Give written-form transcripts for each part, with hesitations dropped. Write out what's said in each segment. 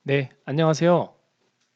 네, 안녕하세요.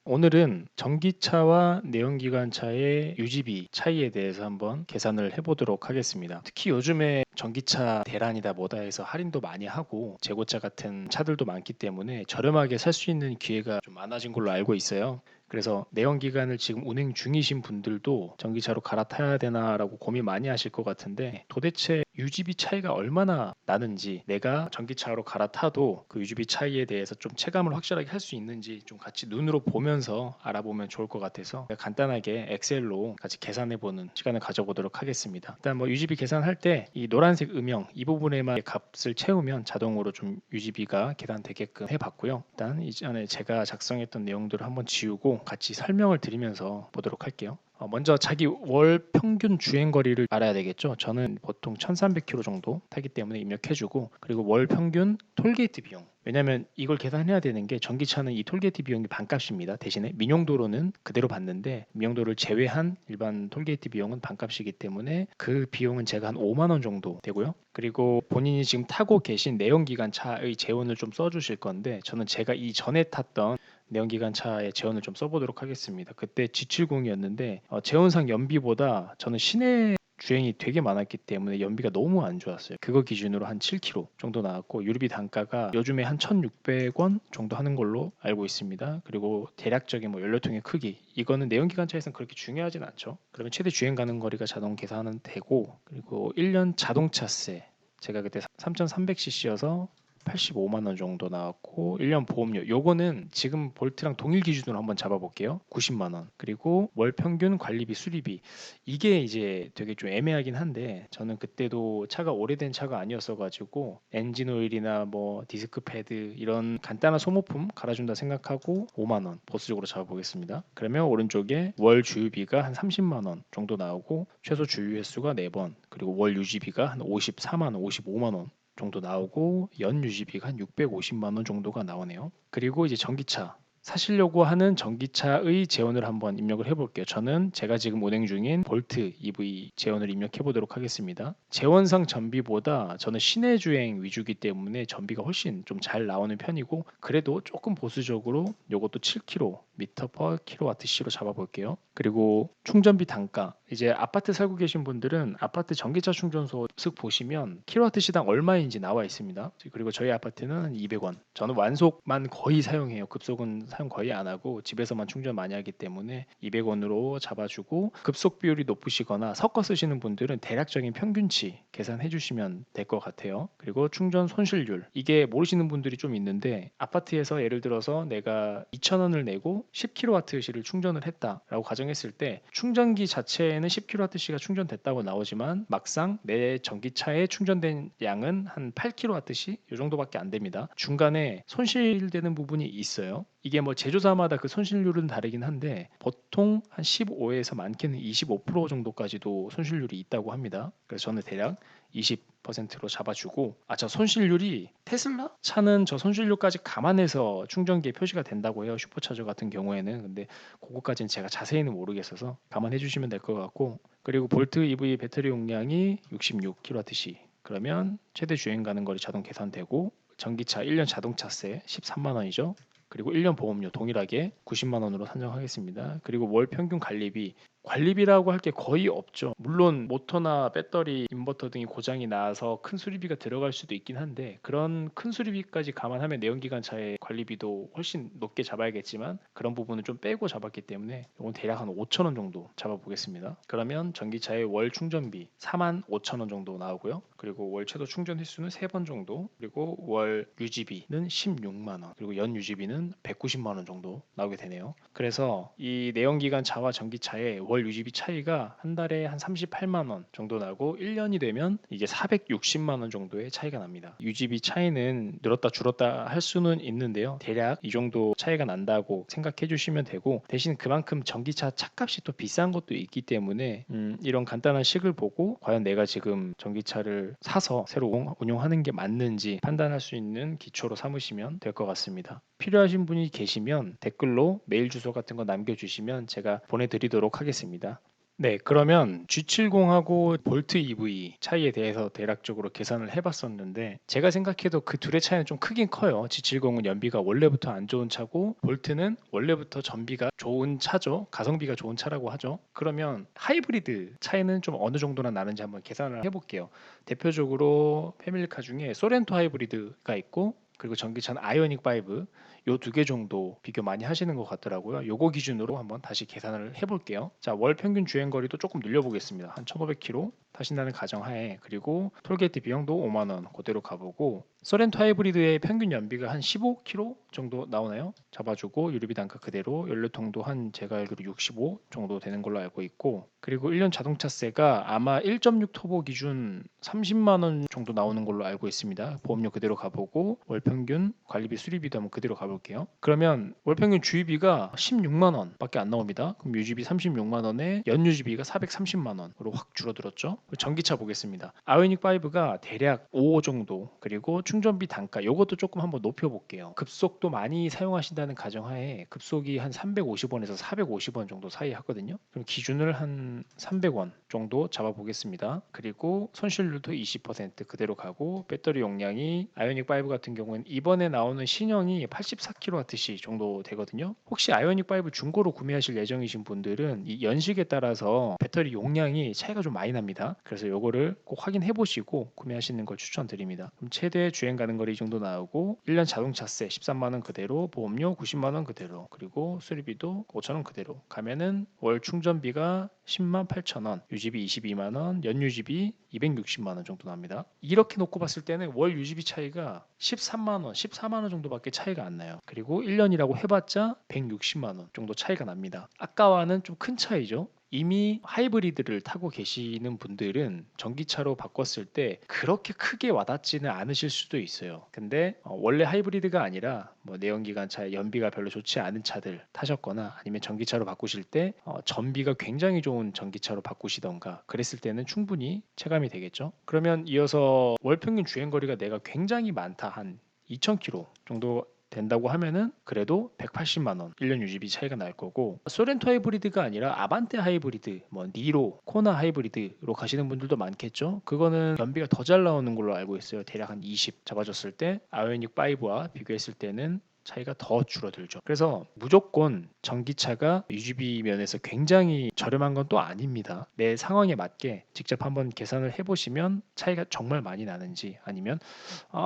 오늘은 전기차와 내연기관차의 유지비 차이에 대해서 한번 계산을 해보도록 하겠습니다. 특히 요즘에 전기차 대란이다 뭐다 해서 할인도 많이 하고 재고차 같은 차들도 많기 때문에 저렴하게 살 수 있는 기회가 좀 많아진 걸로 알고 있어요. 그래서 내연기관을 지금 운행 중이신 분들도 전기차로 갈아타야 되나라고 고민 많이 하실 것 같은데 도대체 유지비 차이가 얼마나 나는지 내가 전기차로 갈아타도 그 유지비 차이에 대해서 좀 체감을 확실하게 할 수 있는지 좀 같이 눈으로 보면서 알아보면 좋을 것 같아서 간단하게 엑셀로 같이 계산해보는 시간을 가져보도록 하겠습니다. 일단 뭐 유지비 계산할 때 이 노란색 음영 이 부분에만 값을 채우면 자동으로 좀 유지비가 계산되게끔 해봤고요. 일단 이전에 제가 작성했던 내용들을 한번 지우고 같이 설명을 드리면서 보도록 할게요. 먼저 자기 월 평균 주행 거리를 알아야 되겠죠. 저는 보통 1300km 정도 타기 때문에 입력해주고, 그리고 월 평균 톨게이트 비용. 왜냐면 이걸 계산해야 되는 게 전기차는 이 톨게이트 비용이 반값입니다. 대신에 민용도로는 그대로 받는데 민용도를 제외한 일반 톨게이트 비용은 반값이기 때문에 그 비용은 제가 한 5만 원 정도 되고요. 그리고 본인이 지금 타고 계신 내연기관차의 재원을 좀 써주실 건데, 저는 제가 이전에 탔던 내연기관차의 재원을 좀 써보도록 하겠습니다. 그때 G70이었는데 재원상 연비보다 저는 시내 주행이 되게 많았기 때문에 연비가 너무 안 좋았어요. 그거 기준으로 한 7km 정도 나왔고, 유류비 단가가 요즘에 한 1,600원 정도 하는 걸로 알고 있습니다. 그리고 대략적인 뭐 연료통의 크기, 이거는 내연기관차에서는 그렇게 중요하진 않죠. 그러면 최대 주행 가는 거리가 자동 계산은 되고, 그리고 1년 자동차세, 제가 그때 3,300cc여서 85만 원 정도 나왔고, 1년 보험료 요거는 지금 볼트랑 동일 기준으로 한번 잡아볼게요. 90만 원. 그리고 월 평균 관리비 수리비, 이게 이제 되게 좀 애매하긴 한데, 저는 그때도 차가 오래된 차가 아니었어 가지고 엔진 오일이나 뭐 디스크 패드 이런 간단한 소모품 갈아준다 생각하고 5만 원 보수적으로 잡아보겠습니다. 그러면 오른쪽에 월 주유비가 한 30만 원 정도 나오고, 최소 주유 횟수가 4번, 그리고 월 유지비가 한 54만 원, 55만 원 정도 나오고, 연 유지비가 한 650만 원 정도가 나오네요. 그리고 이제 전기차 사시려고 하는 전기차의 재원을 한번 입력을 해볼게요. 저는 제가 지금 운행 중인 볼트 EV 재원을 입력해 보도록 하겠습니다. 재원상 전비보다 저는 시내 주행 위주기 때문에 전비가 훨씬 좀 잘 나오는 편이고, 그래도 조금 보수적으로 요것도 7km per kWh로 잡아볼게요. 그리고 충전비 단가, 이제 아파트 살고 계신 분들은 아파트 전기차 충전소 쓱 보시면 킬로와트 시당 얼마인지 나와 있습니다. 그리고 저희 아파트는 200원. 저는 완속만 거의 사용해요. 급속은 사용 거의 안 하고 집에서만 충전 많이 하기 때문에 200원으로 잡아주고, 급속 비율이 높으시거나 섞어 쓰시는 분들은 대략적인 평균치 계산해 주시면 될 것 같아요. 그리고 충전 손실률, 이게 모르시는 분들이 좀 있는데, 아파트에서 예를 들어서 내가 2,000원을 내고 10kWh를 충전을 했다라고 가정했을 때, 충전기 자체에는 10kWh가 충전됐다고 나오지만 막상 내 전기차에 충전된 양은 한 8kWh 이 정도밖에 안 됩니다. 중간에 손실되는 부분이 있어요. 이게 뭐 제조사마다 그 손실률은 다르긴 한데 보통 한 15에서 많게는 25% 정도까지도 손실률이 있다고 합니다. 그래서 저는 대략 20%로 잡아주고, 저 손실률이 테슬라 차는 저 손실률까지 감안해서 충전기에 표시가 된다고 해요. 슈퍼차저 같은 경우에는. 근데 그거까지는 제가 자세히는 모르겠어서 감안해 주시면 될 것 같고, 그리고 볼트 EV 배터리 용량이 66kWh, 그러면 최대 주행 가는 거리 자동 계산되고, 전기차 1년 자동차세 13만 원이죠. 그리고 1년 보험료 동일하게 90만 원으로 산정하겠습니다. 그리고 월 평균 관리비, 관리비라고 할 게 거의 없죠. 물론 모터나 배터리, 인버터 등이 고장이 나서 큰 수리비가 들어갈 수도 있긴 한데, 그런 큰 수리비까지 감안하면 내연기관차의 관리비도 훨씬 높게 잡아야겠지만 그런 부분은 좀 빼고 잡았기 때문에 이건 대략 한 5천 원 정도 잡아보겠습니다. 그러면 전기차의 월 충전비 4만 5천 원 정도 나오고요. 그리고 월 최소 충전 횟수는 3번 정도, 그리고 월 유지비는 16만 원, 그리고 연 유지비는 190만 원 정도 나오게 되네요. 그래서 이 내연기관차와 전기차의 월 유지비 차이가 한 달에 한 38만 원 정도 나고, 1년이 되면 이제 460만 원 정도의 차이가 납니다. 유지비 차이는 늘었다 줄었다 할 수는 있는데요. 대략 이 정도 차이가 난다고 생각해 주시면 되고, 대신 그만큼 전기차 차값이 또 비싼 것도 있기 때문에 이런 간단한 식을 보고 과연 내가 지금 전기차를 사서 새로 운용하는 게 맞는지 판단할 수 있는 기초로 삼으시면 될 것 같습니다. 필요하신 분이 계시면 댓글로 메일 주소 같은 거 남겨주시면 제가 보내드리도록 하겠습니다. 네, 그러면 G70하고 볼트 EV 차이에 대해서 대략적으로 계산을 해봤었는데 제가 생각해도 그 둘의 차이는 좀 크긴 커요. G70은 연비가 원래부터 안 좋은 차고 볼트는 원래부터 전비가 좋은 차죠. 가성비가 좋은 차라고 하죠. 그러면 하이브리드 차이는 좀 어느 정도나 나는지 한번 계산을 해볼게요. 대표적으로 패밀리카 중에 소렌토 하이브리드가 있고 그리고 전기차는 아이오닉 5 요 두 개 정도 비교 많이 하시는 것 같더라고요. 요거 기준으로 한번 다시 계산을 해볼게요. 자, 월 평균 주행 거리도 조금 늘려보겠습니다. 한 1,500km 타신다는 가정하에 그리고 톨게이트 비용도 5만 원 그대로 가보고 소렌토 하이브리드의 평균 연비가 한 15km 정도 나오나요? 잡아주고 유류비 단가 그대로 연료통도 한 제가 알기로 65 정도 되는 걸로 알고 있고 그리고 1년 자동차세가 아마 1.6 터보 기준 30만 원 정도 나오는 걸로 알고 있습니다. 보험료 그대로 가보고 월 평균 관리비 수리비도 한번 그대로 가볼게요. 그러면 월 평균 주유비가 16만 원밖에 안 나옵니다. 그럼 유지비 36만 원에 연유지비가 430만 원으로 확 줄어들었죠. 전기차 보겠습니다. 아이오닉 5가 대략 5 정도 그리고 충전비 단가 이것도 조금 한번 높여볼게요. 급속도 많이 사용하신다는 가정하에 급속이 한 350원에서 450원 정도 사이 하거든요. 그럼 기준을 한 300원 정도 잡아보겠습니다. 그리고 손실률도 20% 그대로 가고 배터리 용량이 아이오닉 5 같은 경우는 이번에 나오는 신형이 84kWh 정도 되거든요. 혹시 아이오닉 5 중고로 구매하실 예정이신 분들은 이 연식에 따라서 배터리 용량이 차이가 좀 많이 납니다. 그래서 요거를 꼭 확인해 보시고 구매하시는 걸 추천드립니다. 그럼 최대 주행 가는 거리 이 정도 나오고 1년 자동차세 13만 원 그대로 보험료 90만 원 그대로 그리고 수리비도 5천 원 그대로 가면은 월 충전비가 10만 8천 원 유지비 22만 원 연유지비 260만 원 정도 납니다. 이렇게 놓고 봤을 때는 월 유지비 차이가 13만 원 14만 원 정도밖에 차이가 안 나요. 그리고 1년이라고 해봤자 160만 원 정도 차이가 납니다. 아까와는 좀 큰 차이죠. 이미 하이브리드를 타고 계시는 분들은 전기차로 바꿨을 때 그렇게 크게 와닿지는 않으실 수도 있어요. 근데 원래 하이브리드가 아니라 뭐 내연기관차 연비가 별로 좋지 않은 차들 타셨거나 아니면 전기차로 바꾸실 때 전비가 굉장히 좋은 전기차로 바꾸시던가 그랬을 때는 충분히 체감이 되겠죠. 그러면 이어서 월 평균 주행 거리가 내가 굉장히 많다 한 2,000km 정도 된다고 하면은 그래도 180만 원 1년 유지비 차이가 날 거고 소렌토 하이브리드가 아니라 아반떼 하이브리드 뭐 니로 코나 하이브리드로 가시는 분들도 많겠죠. 그거는 연비가 더 잘 나오는 걸로 알고 있어요. 대략 한 20 잡아줬을 때 아이오닉 5와 비교했을 때는 차이가 더 줄어들죠. 그래서 무조건 전기차가 유지비 면에서 굉장히 저렴한 건 또 아닙니다. 내 상황에 맞게 직접 한번 계산을 해보시면 차이가 정말 많이 나는지 아니면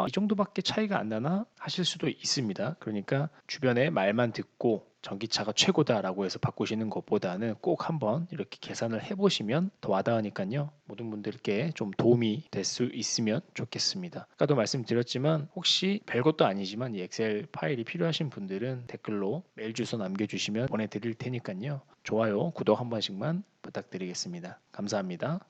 이 정도밖에 차이가 안 나나 하실 수도 있습니다. 그러니까 주변에 말만 듣고 전기차가 최고다라고 해서 바꾸시는 것보다는 꼭 한번 이렇게 계산을 해보시면 더 와닿으니까요. 모든 분들께 좀 도움이 될 수 있으면 좋겠습니다. 아까도 말씀드렸지만 혹시 별것도 아니지만 이 엑셀 파일이 필요하신 분들은 댓글로 메일 주소 남겨주시면 보내드릴 테니까요. 좋아요, 구독 한 번씩만 부탁드리겠습니다. 감사합니다.